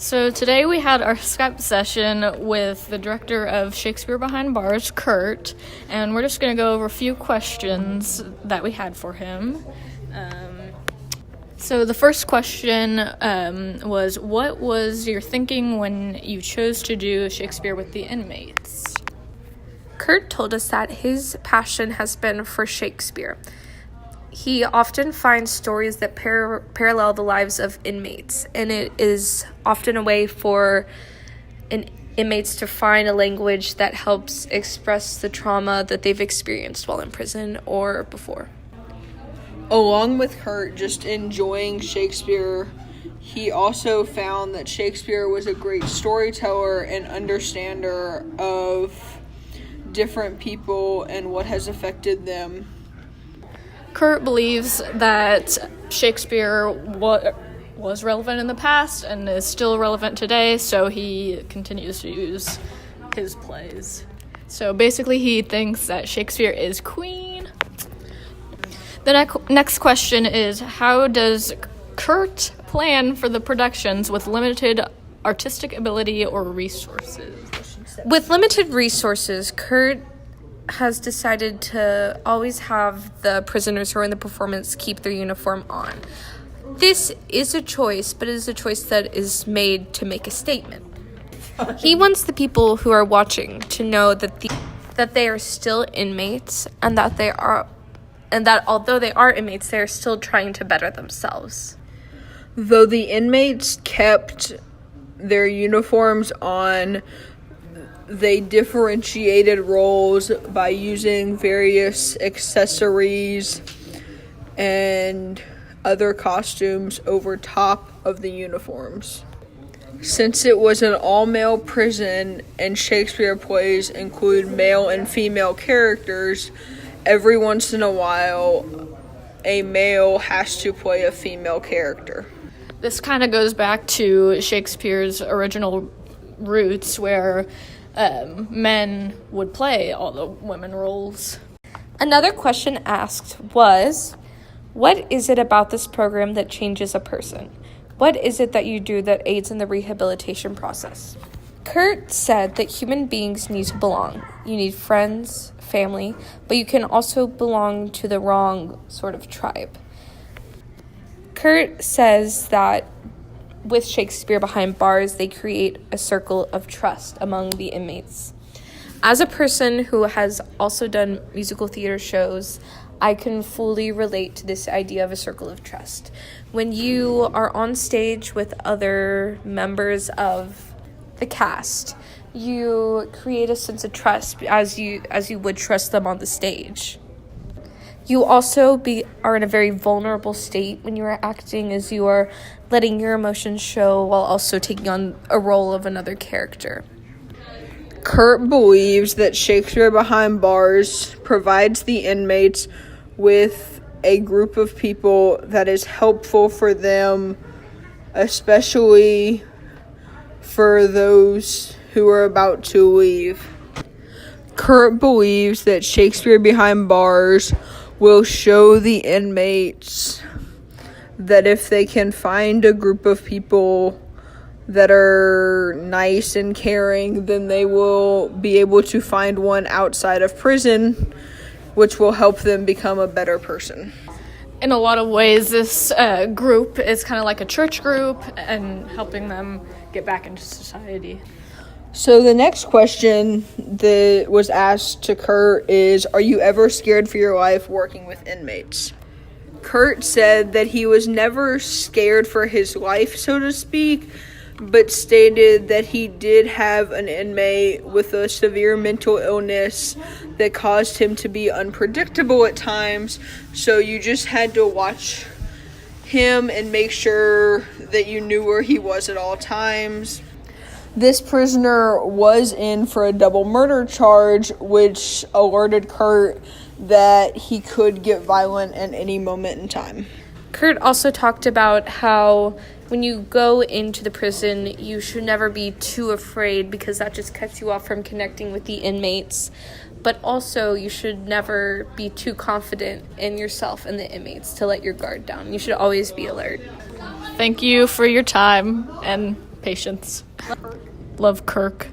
So today we had our Skype session with the director of Shakespeare Behind Bars, Kurt, and we're just going to go over a few questions that we had for him. So the first question was, what was your thinking when you chose to do Shakespeare with the inmates? Kurt told us that his passion has been for Shakespeare. He often finds stories that parallel the lives of inmates, and it is often a way for inmates to find a language that helps express the trauma that they've experienced while in prison or before. Along with Kurt just enjoying Shakespeare, he also found that Shakespeare was a great storyteller and understander of different people and what has affected them. Kurt believes that Shakespeare was relevant in the past and is still relevant today, so he continues to use his plays. So basically, he thinks that Shakespeare is queen. The next question is, how does Kurt plan for the productions with limited artistic ability or resources? With limited resources, Kurt has decided to always have the prisoners who are in the performance keep their uniform on. This is a choice, but it is a choice that is made to make a statement. He wants the people who are watching to know that they are still inmates, and that although they are inmates, they are still trying to better themselves. Though the inmates kept their uniforms on, they differentiated roles by using various accessories and other costumes over top of the uniforms. Since it was an all-male prison and Shakespeare plays include male and female characters, every once in a while a male has to play a female character. This kind of goes back to Shakespeare's original roots, where men would play all the women roles. Another question asked was, what is it about this program that changes a person? What is it that you do that aids in the rehabilitation process? Kurt said that human beings need to belong. You need friends, family, but you can also belong to the wrong sort of tribe. Kurt says that with Shakespeare Behind Bars, they create a circle of trust among the inmates. As a person who has also done musical theater shows, I can fully relate to this idea of a circle of trust. When you are on stage with other members of the cast, you create a sense of trust as you would trust them on the stage. You also are in a very vulnerable state when you are acting, as you are letting your emotions show while also taking on a role of another character. Kurt believes that Shakespeare Behind Bars provides the inmates with a group of people that is helpful for them, especially for those who are about to leave. Kurt believes that Shakespeare Behind Bars will show the inmates that if they can find a group of people that are nice and caring, then they will be able to find one outside of prison, which will help them become a better person. In a lot of ways, this group is kind of like a church group and helping them get back into society. So the next question that was asked to Kurt is, are you ever scared for your life working with inmates? Kurt said that he was never scared for his life, so to speak, but stated that he did have an inmate with a severe mental illness that caused him to be unpredictable at times, so you just had to watch him and make sure that you knew where he was at all times. This prisoner was in for a double murder charge, which alerted Kurt that he could get violent at any moment in time. Kurt also talked about how when you go into the prison, you should never be too afraid because that just cuts you off from connecting with the inmates. But also, you should never be too confident in yourself and the inmates to let your guard down. You should always be alert. Thank you for your time, and Patience. Love Kirk.